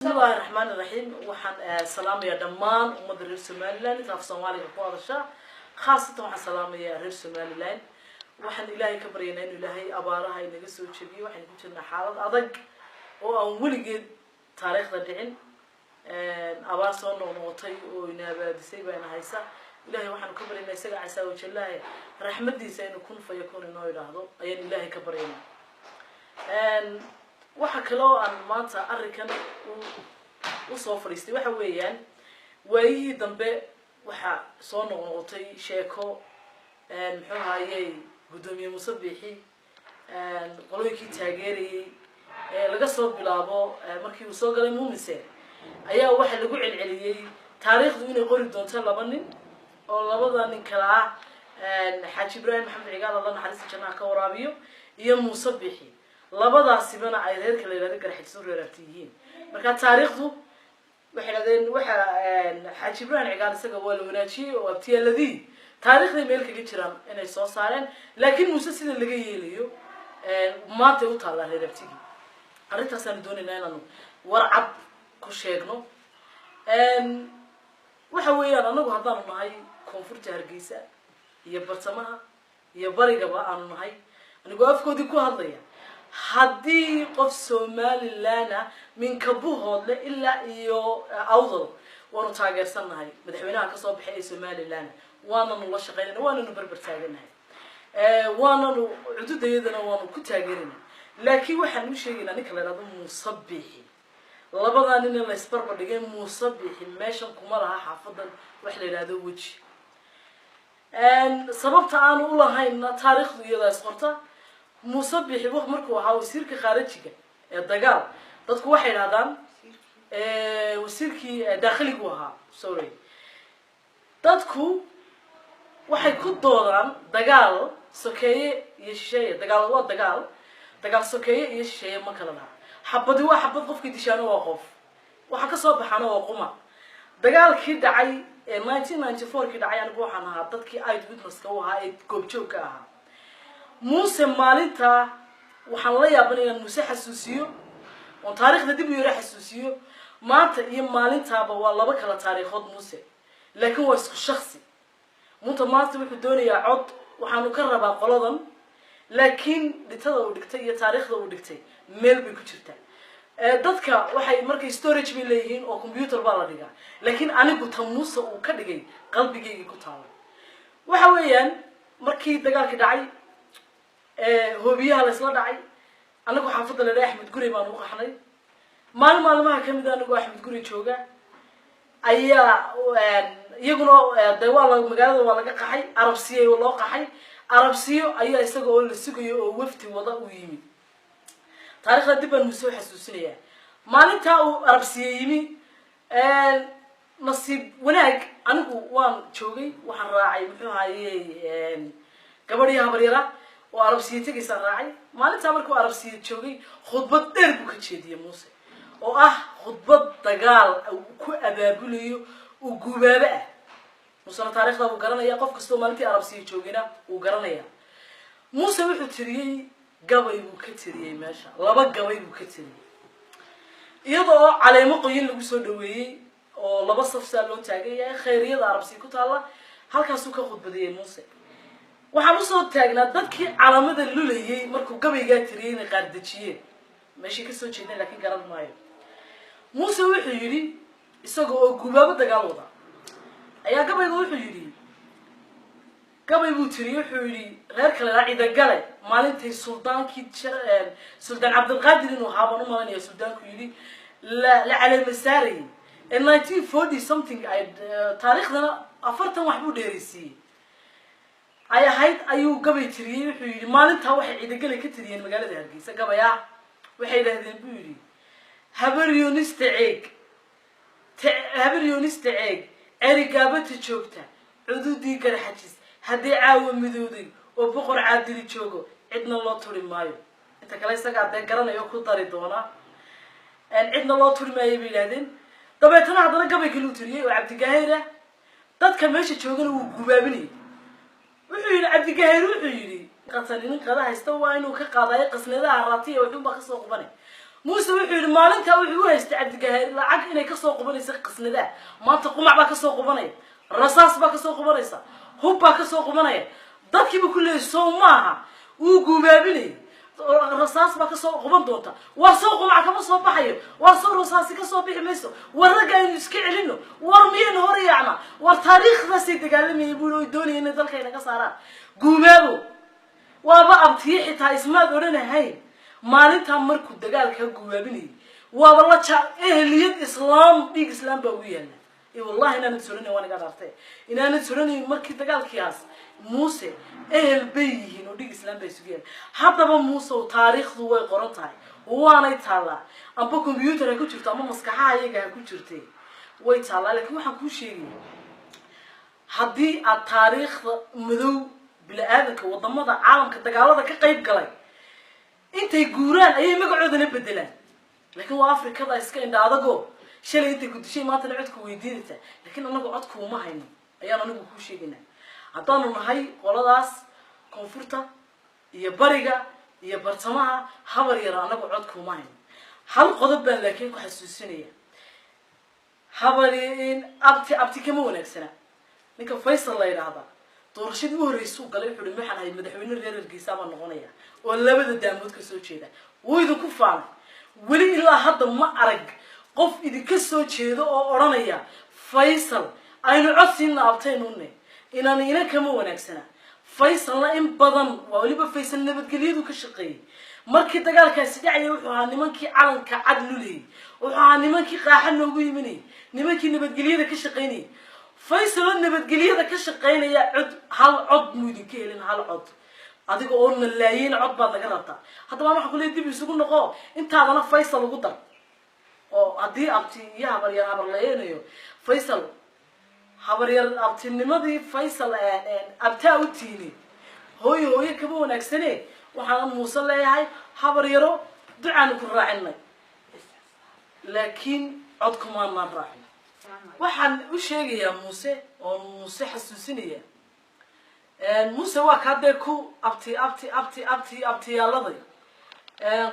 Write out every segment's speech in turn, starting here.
بسم الله الرحمن الرحيم وحن سلام يا دمان ومد رير سوماليلاند تاف سوماليga ku hadasha khaasatan waxaan salaamayaa reer Somaliland waxaan Ilaahay ka baryaynaa inuu Ilaahay abaaraha inaga soo jeediyo waxaan ku jirnaa xaalad adag oo aan weligeed taariikhda dhicin abaar soo noqotay oo inaabadisay bayna haysa Ilaahay waxaan ka baryaynaa isaga Ciise oo Jallaahay raxmadiisa inuu kun fayakun inoo ilaahdo ayaan Ilaahay ka baryaynaa waxa kale oo aan maanta arrinkan u soo fariistay waxa weeyaan waayihii dambe waxa soo noqotay sheeko muxuu ahaayay gudoomiye Muuse Biixi qolooyinkii taageerayay laga soo bilaabo markii uu soo galay Muumise ayaa waxa lagu celceliyay taariikhdu inay qori doonto laba nin oo labada nin kala ah Xaaji Ibraahim Maxamed Cigaal Allah naxariista jannaha ka waraabiyo iyo Muuse Biixi labadaasibana ay reer kale ilaahay garxiiso reeratiyiin marka taariikhdu waxay leedahay waxa Xaaji Ibraahim Cigaal isaga waa la wanaajiyay oo abtiyaaladii taariikhda meel kaga jiraan inay soo saareen laakiin Muuse sida laga yeelayo maanta u taala reeratiyi arintaas aan doonaynaa inaan warcab ku sheegno waxa weeyaan anagu haddaan nahay koonfurta Hargeysa iyo bartamaha iyo barigaba aan nahay anigu afkoodii ku hadlaya haddii qof Somaliland min kabuhoodle ilaa iyo awdal waanu taageersanahay madaxweynaha ka soo baxay Somaliland waana la shaqeynaa waana barbar taaganahay waana cududayadana waanu ku taageerinaa laakiin waxaan u sheegaynaa ninka la yiraahdo Muuse Biixi labada nin la isbarbar dhigay Muuse Biixi meeshan kuma laha xaafadan wax la yiraahdo waji sababta aan u lahayn taariikhdu iyada isqorta Muuse Biixi wax markuu ahaa wasiirka khaarijiga ee dagaal dadku waxay yiraahdaan wasiirkii dakhliga ahaa sorry dadku waxay ku doodaan dagaal sokeeye iyo shisheeye dagaal sokeeye iyo shisheeye ma kala laha xabadi waa xabad qofkii dishaano waa qof waxa ka soo baxana waa quma dagaalkii dhacay 1994 kii dhacay anigu waxaan ahaa dadkii aid witness-ka u ahaa ee goobjoogka ahaa Muuse maalinta waxaan la yaabanayaa inaan Muuse xasuusiyo oo taariikhda dib u yara xasuusiyo maanta iyo maalintaaba waa laba kala taariikhood Muuse laakiin waa isku shakhsi maanta wuxuu doonayaa cod waxaanu ka rabaa qoladan laakiin dhitada uu dhigtay iyo taariikhda uu dhigtay meel bay ku jirtaa dadka waxay markay storage bay leeyihiin oo computer baa la dhigaa laakiin anigu tan Muuse uu ka dhigay qalbigayga ku taalo waxa weeyaan markii dagaalkii dhacay hoobiyaha la isla dhacay anagu xaafadda la leeyahay Axmed Guri baan u qaxnay maalmaha kamid anagu Axmed Guri jooga ayaa iyaguna magaalada waa laga qaxay Arabsiyo loo qaxay Arabsiyo ayaa isaga oo la sugayo oo wafti wada u yimid taariikhda dib aan Muuse xasuusinaya maalinta uu Arabsiyo yimi nasiib wanaag anigu waan joogay waxaan raacay muxuu ahaayay gabadhii habaryara oo Arabsiyo tagaysa raacay maalinta markuu Arabsiyo joogay khudbad dheer buu ka jeediyay Muuse oo ah khudbad dagaal ku abaabulayo oo gubaaba ah Muuse taariikhda uu garanaya qof kasta oo maalintii Arabsiyo joogina uu garanaya Muuse wuxuu tiriyay gabay buu ka tiriyay meesha laba gabay buu ka tiriyay iyadoo caleemo qoyin lagu soo dhaweeyay oo laba safsaal loo taagay khayriyada Arabsiyo ku taala halkaas uu ka khudbadiyay Muuse waxaan u soo taagnaa dadkii calaamada lulayay markuu gabayga tiriyay inay qaar dajiyeen meeshii ka soo jeedeen laakiin garan maayo Muuse wuxuu yiri isagoo oo gubaabo dagaal wada ayaa gabayga wuxuu yiri gabay buu tiriyay wuxuu yiri reer kale la ciida galay maalintii sultaankii sultaan Cabdulqaadir inuu haaban u malanaya sultaanku yiri la caleema saaray in 1940 something ay taariikhdana afartan wax buu dheerisay ay ahayd ayuu gabay tiriyay wuxuu yiri maalinta waxay ciida galay ka tiriyeen magaalada Hargeysa gabaya waxay yiraahdeen buu yiri habaryonista eeg erigaabata joogta cududii garxajis haddii caawa midooday oo boqor caadili joogo cidna loo turi maayo inta kale isaga aad garanayo ku dari doona cidna loo turi maayo bay yiraahdeen dabeetana haddana gabay kale uu tiriyay oo Cabdigaahir dadka meesha joogana uu gubaabinay wuxuu yiri Cabdigaahir wuxuu yiri qasanin qada haysta waa inuu ka qaadayo qasnadaha raatiya wuxuu ba ka soo qubanay موسى وحيد maalinta wuxuu haystay cabdigahay lacag inay ka soo qubanaysa qisnada maanta qumac baa ka soo qubanay rasaas baa ka soo qubanaysa hub baa ka soo qubanay dadkiiba kullee soo maaha uu guubaabinay rasaas baa ka soo quban doonta waa soo qumac kama soo baxayo waa soo rasaas ka soo bixi mayso waraga in iska celino war miyeen hore yaacna war taariikhda si dagaalamay buu doonayay dalkayna ka saaraan guubaabo waaba abtii xitaa ismaad oranahay maalinta markuu dagaalka guubaabinay waaba la ehliyad islaam dhiig islaam baa ugu yeelay wallahi inaan suuranay waan iga dhaartay inaan suuranay markii dagaalkiyaas Muuse ehl bayhiin oo dhiig islaam bay sugeen hadaba Muuse oo taariikhdu way qoran tahay waanay taala amba computer ku jirto ama maskaxaha ayaga ku jirtay way taala laakiin waxaan ku sheegay hadii aad taariikhda madow bilaadanka wadamada caalamka dagaalada ka qayb galay intay guuraan ayay magacoodana bedelaan laakiin waa Afrikada iska indha adago shalay inta ku dishay maanta codku weydiinta laakiin anagu codku uma hayno ayaan anigu ku sheegaynaa haddaanu nahay qoladaas koonfurta iyo bariga iyo bartamaha habar yar anagu codku uma hayno hal qodob baan laakiin ku xasuusinaya habarin abti kama wanaagsana ninka Faysal la yiraahdo doorashadii u horeysay uu galay wuxuu maxan hay madaxweyne reerkiisa ma noqonaya oo labada daamood ka soo jeeda waydu ku faanay wali ilaa hadda ma arag qof idinka soo jeedo oo oranaya Faysal aynu codsiina abteenunne inaan ina kama wanaagsana Faysalna in badan waliba Faysal nabadgelyadu ka shaqeeyay markii dagaalkaasi dhacay wuxuu ahaa nimankii calanka cad lulay wuxuu ahaa nimankii qaaxa noogu yiminay nimankii nabadgelyada ka shaqeynay Faysal nabadgelyada ka shaqeynaya hal cod muudin ka helin hal cod adiga oo nalaayeen cod baad laga rabtaa hadaba waxa ku leeyahay dib isugu noqo intaadana Faysal ugu dar oo hadii abti iyo habar yar habar leeyahay Faysal habar yar abtinimadii Faysal abtaa u tiini hooyo kaba wanaagsane waxaan Muuse leeyahay habar yaro ducaan ku raacinay laakiin codkuma ma raacin waxaan u sheegayaa Muuse xasuusinaya Muuse waa ka dee ku abti yaaladay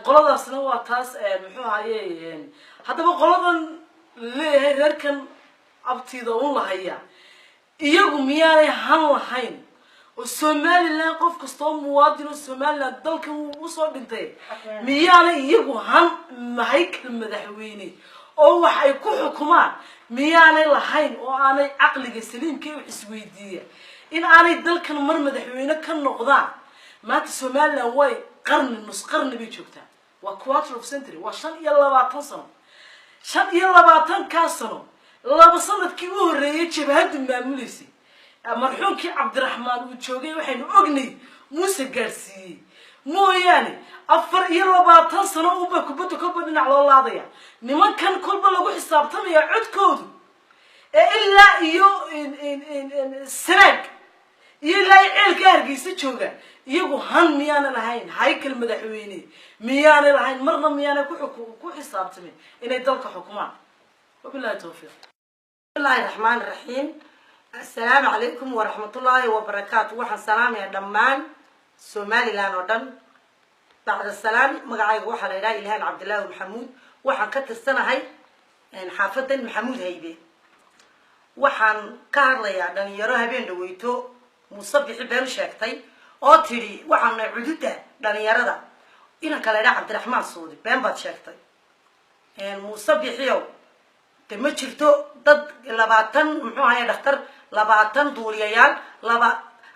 qoladaasna waa taas muxuu ahaayay hadaba qoladan leeyahay reerkan abtida uu lahaya iyagu miyaanay han lahayn oo Soomaaliland qof kasto muwaadin oo Soomaaliland dalka uu soo dhintay miyaanay iyagu han mahayk madaxweyne oo wax ay ku xukumaan miyaanay lahayn oo aanay aqliga saliimka u isweydiiya in aanay dalkan mar madaxweyne ka noqdaan maanta Soomaaliland way nus qarni bay joogtaa waa quarter of century waa 25 sano 25 ka sano laba sanadkii u horeeyay jabhadu maamuleysay marxuumkii Cabdiraxmaan uu joogay waxaynu ognay Muuse gaarsiiyay mooyaane 24 sano uu kubadda ka badinac loo laadaya nimankan kolba lagu xisaabtamaya codkoodu ilaa iyo sanaag ilaa eelka Hargeysa jooga iyagu han miyana lahayn haykal madaxweyne miyana lahayn marna miyana ku xisaabtamay inay dalka xukumaan wabillahi tawfiiq bismillahir rahmanir rahim assalaamu alaykum wa rahmatullahi wa barakatuh waxaan salaamayaa dhammaan Soomaaliland oo dhan bacda salaam magacaygu waxa la yiraahdaa Ilhaan Cabdullaahi Maxamuud waxaan ka tirsanahay xaafadan Maxamuud Haybe waxaan ka hadlayaa dhalinyaro habeen dhaweyto Muuse bixi been sheegtay oo tiri waxaan cududa dhalinyarada ina kala ila Cabdiraxmaan Suudi been baad sheegtay Muuse bixiyo ma jirto dad 20 muxuu ahaay dhakhtar 20 duuliyayaal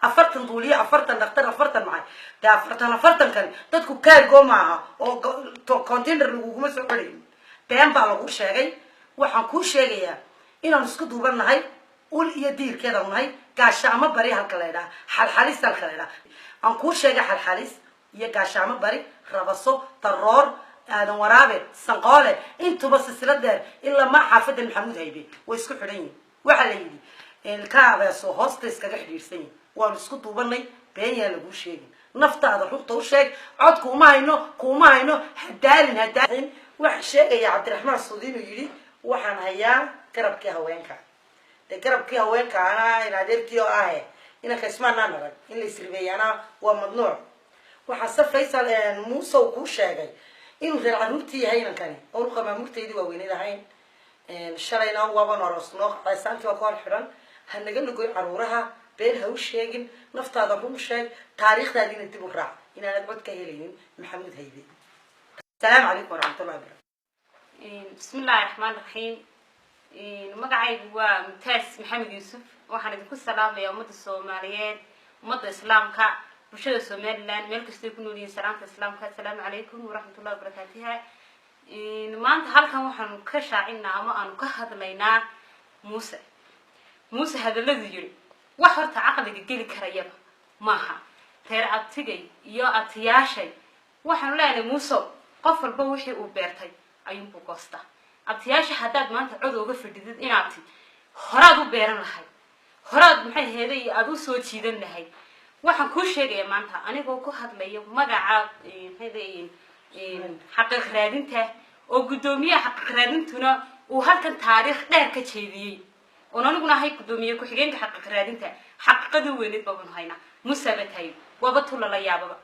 40 duuliye 40 dhakhtar 40 maxay taa 40 kan dadku kaargo maaha oo container lagu soo xidhay been baa lagu sheegay waxaan ku sheegayaa inaan isku duubanahay ul iyo diirkeeda nahay gaashaamo bari halka leeyahay xalxalis halka leeyahay aan ku sheegay xalxalis iyo gaashaamo bari rabaso taroor aadan waraabe sanqoole intuba silsiladeer illa ma xaafada Maxamuud Haybe way isku xidhan waxa la yiri ilkaaba soo hoosta iskaga xidhiirsan waan isku duubanay been yaa lagu sheegay naftaada runta u sheeg codku kuma hayno hadaalin wax sheegaya Cabdiraxmaan Suudi inuu yiri waxaan hayaa garabkii haweenka garabkii haweenka ana ila adeerkii oo ah ina ka ismaana narag in la isribeeyana waa madnuuc waxa Faysal Muuse ku sheegay inuu reer caruurtii yahay inankani oonu qamaamurtaydii waaweynad ahayn shalayna waaban aroosnoo qaysaantii waa ku hor xidhan ha naga lugoy caruuraha been ha u sheegin naftaada run sheeg taariikhdaadiina dib u raac inaanad cod ka helaynin maxamuud haybe asalaamu calaykum waraxmatullahi wabarakatu bismillahi raxmaan raxiim magacaygu waa mutaas maxamed yuusuf waxaan idinku salaamaya ummadda soomaaliyeed ummadda islaamka bulshada somaliland meel kastay ku nool yihiin salaamta islaamka assalaamu calaykum waraxmatullahi wabarakaatuha maanta halkan waxaanu ka shaacinaa ama aanu ka hadlaynaa muuse hadalladu yiri wax horta caqliga geli karayaba maaha reer abtigay iyo abtiyaashay waxaanu leenahay muuse qof walba wixii uu beertay ayuunbuu goostaa abtiyaasha haddaad maanta cod uga fadhidid inaad ti horaad u beeran lahayd horaad maxay heeday aad u soo jiidan lahayd waxaan kuu sheegayaa maanta anigoo ku hadlayo magaca xaqiiq raadinta oo guddoomiyaha xaqiiq raadintuna uu halkan taariikh dheer ka jeediyey oon aniguna ahay guddoomiye ku-xigeenka xaqiiq raadinta xaqiiqada weyneed baabanu haynaa musabatayo waaba tula la yaababa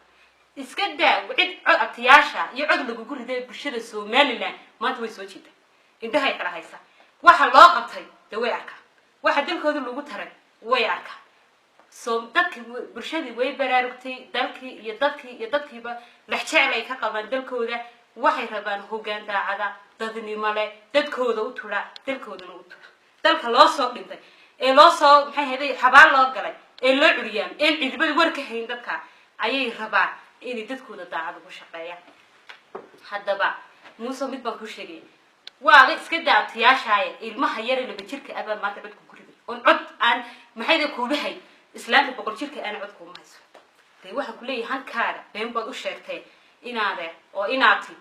iska daa cid cod abtiyaasha iyo cod lagugu riday bulshada somaliland maanta way soo jeeda indhahay kala haysa waxa loo qabtay de way arkaa waxa dalkooda lagu taray way arkaa soo dadkii bulshadii way baraarugtay dalkii iyo dadkiiba laxjecel ay ka qabaan dalkooda waxay rabaan hoggaan daacada dadnimo leh dadkooda u tula dalkoodana u tula dalka loo soo dhintay ee loo soo maxay heeday xabaal loo galay ee loo curiyaan ee cidibada war ka hayn dadka ayay rabaan inay dadkooda daacad ugu shaqeeyaan haddaba muuse mid baan ku sheegay waa la iska daa abtiyaashaaye ilmaha yar ee 2 jirka abaa maanta cod ku guriday on cod aan maxay kuubahay islaamka 100 jirka aan cod ku mahayso tay waxa ku leeyahay hankaaga been baad u sheegtay inaati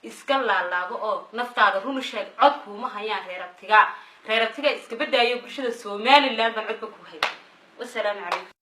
iska laalaabo oo naftaada run sheeg cod kuma hayaan reer abtiga iska badaayo bulshada Soomaaliland baan codba ku hayay wassalaamu calaykum